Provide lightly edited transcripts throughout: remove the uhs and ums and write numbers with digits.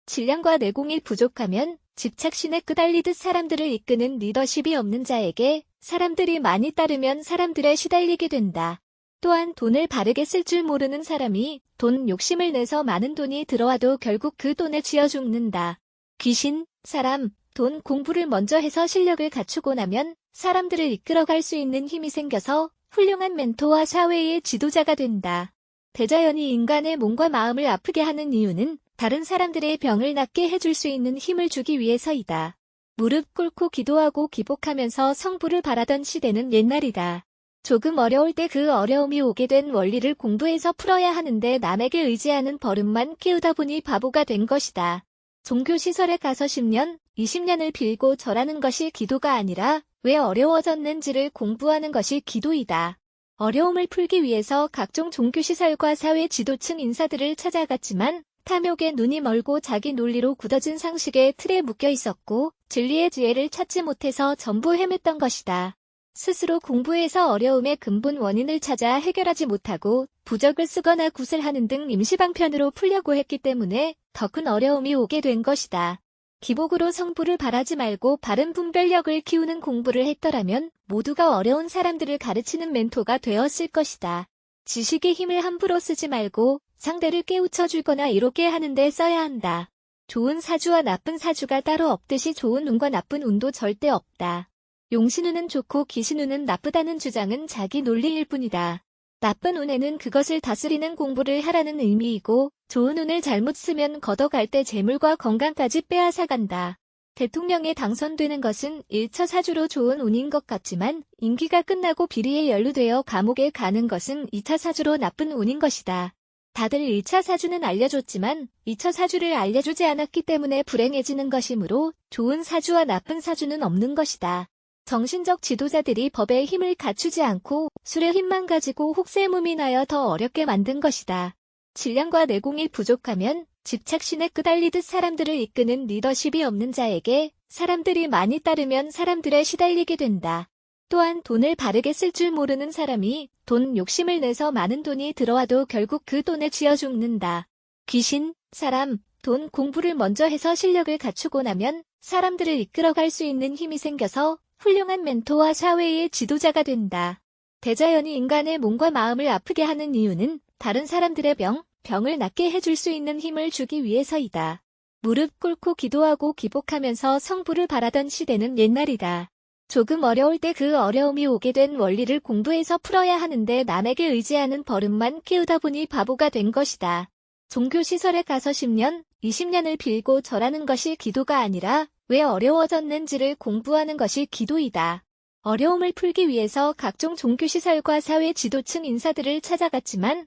질량과 내공이 부족하면 집착신에 끄달리듯 사람들을 이끄는 리더십이 없는 자에게 사람들이 많이 따르면 사람들에 시달리게 된다. 또한 돈을 바르게 쓸 줄 모르는 사람이 돈 욕심을 내서 많은 돈이 들어와도 결국 그 돈에 쥐어 죽는다. 귀신, 사람, 돈 공부를 먼저 해서 실력을 갖추고 나면 사람들을 이끌어갈 수 있는 힘이 생겨서 훌륭한 멘토와 사회의 지도자가 된다. 대자연이 인간의 몸과 마음을 아프게 하는 이유는 다른 사람들의 병을 낫게 해줄 수 있는 힘을 주기 위해서이다. 무릎 꿇고 기도하고 기복하면서 성부를 바라던 시대는 옛날이다. 조금 어려울 때 그 어려움이 오게 된 원리를 공부해서 풀어야 하는데 남에게 의지하는 버릇만 키우다 보니 바보가 된 것이다. 종교시설에 가서 10년, 20년을 빌고 절하는 것이 기도가 아니라 왜 어려워졌는지를 공부하는 것이 기도이다. 어려움을 풀기 위해서 각종 종교시설과 사회 지도층 인사들을 찾아갔지만 탐욕에 눈이 멀고 자기 논리로 굳어진 상식의 틀에 묶여 있었고 진리의 지혜를 찾지 못해서 전부 헤맸던 것이다. 스스로 공부해서 어려움의 근본 원인을 찾아 해결하지 못하고 부적을 쓰거나 굿을 하는 등 임시방편으로 풀려고 했기 때문에 더 큰 어려움이 오게 된 것이다. 기복으로 성부를 바라지 말고 바른 분별력을 키우는 공부를 했더라면 모두가 어려운 사람들을 가르치는 멘토가 되었을 것이다. 지식의 힘을 함부로 쓰지 말고 상대를 깨우쳐 주거나 이롭게 하는 데 써야 한다. 좋은 사주와 나쁜 사주가 따로 없듯이 좋은 운과 나쁜 운도 절대 없다. 용신운은 좋고 기신운은 나쁘다는 주장은 자기 논리일 뿐이다. 나쁜 운에는 그것을 다스리는 공부를 하라는 의미이고 좋은 운을 잘못 쓰면 걷어갈 때 재물과 건강까지 빼앗아간다. 대통령에 당선되는 것은 1차 사주로 좋은 운인 것 같지만 임기가 끝나고 비리에 연루되어 감옥에 가는 것은 2차 사주로 나쁜 운인 것이다. 다들 1차 사주는 알려줬지만 2차 사주를 알려주지 않았기 때문에 불행해지는 것이므로 좋은 사주와 나쁜 사주는 없는 것이다. 정신적 지도자들이 법의 힘을 갖추지 않고 술의 힘만 가지고 혹세무민하여 더 어렵게 만든 것이다. 질량과 내공이 부족하면 집착신에 끄달리듯 사람들을 이끄는 리더십이 없는 자에게 사람들이 많이 따르면 사람들에 시달리게 된다. 또한 돈을 바르게 쓸 줄 모르는 사람이 돈 욕심을 내서 많은 돈이 들어와도 결국 그 돈에 쥐어 죽는다. 귀신, 사람, 돈 공부를 먼저 해서 실력을 갖추고 나면 사람들을 이끌어갈 수 있는 힘이 생겨서 훌륭한 멘토와 사회의 지도자가 된다. 대자연이 인간의 몸과 마음을 아프게 하는 이유는 다른 사람들의 병을 낫게 해줄 수 있는 힘을 주기 위해서이다. 무릎 꿇고 기도하고 기복하면서 성부를 바라던 시대는 옛날이다. 조금 어려울 때 그 어려움이 오게 된 원리를 공부해서 풀어야 하는데 남에게 의지하는 버릇만 키우다 보니 바보가 된 것이다. 종교시설에 가서 10년, 20년을 빌고 절하는 것이 기도가 아니라 왜 어려워졌는지를 공부하는 것이 기도이다. 어려움을 풀기 위해서 각종 종교시설과 사회 지도층 인사들을 찾아갔지만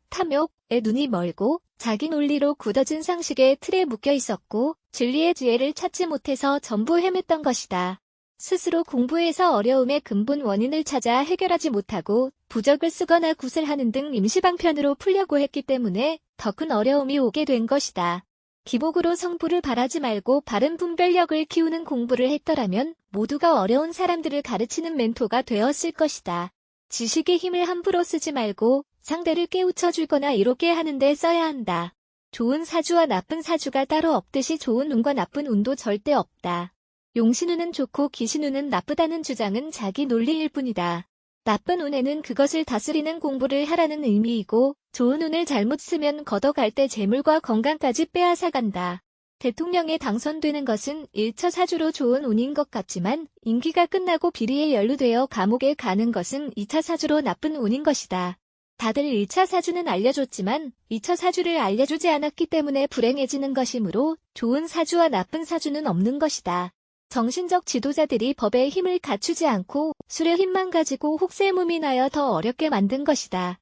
탐욕에 눈이 멀고 자기 논리로 굳어진 상식의 틀에 묶여 있었고 진리의 지혜를 찾지 못해서 전부 헤맸던 것이다. 스스로 공부해서 어려움의 근본 원인을 찾아 해결하지 못하고 부적을 쓰거나 굿을 하는 등 임시방편으로 풀려고 했기 때문에 더 큰 어려움이 오게 된 것이다. 기복으로 성부를 바라지 말고 바른 분별력을 키우는 공부를 했더라면 모두가 어려운 사람들을 가르치는 멘토가 되었을 것이다. 지식의 힘을 함부로 쓰지 말고 상대를 깨우쳐 주거나 이롭게 하는 데 써야 한다. 좋은 사주와 나쁜 사주가 따로 없듯이 좋은 운과 나쁜 운도 절대 없다. 용신운은 좋고 기신운은 나쁘다는 주장은 자기 논리일 뿐이다. 나쁜 운에는 그것을 다스리는 공부를 하라는 의미이고 좋은 운을 잘못 쓰면 걷어갈 때 재물과 건강까지 빼앗아간다. 대통령에 당선되는 것은 1차 사주로 좋은 운인 것 같지만 임기가 끝나고 비리에 연루되어 감옥에 가는 것은 2차 사주로 나쁜 운인 것이다. 다들 1차 사주는 알려줬지만 2차 사주를 알려주지 않았기 때문에 불행해지는 것이므로 좋은 사주와 나쁜 사주는 없는 것이다. 정신적 지도자들이 법의 힘을 갖추지 않고 술의 힘만 가지고 혹세무민하여 더 어렵게 만든 것이다.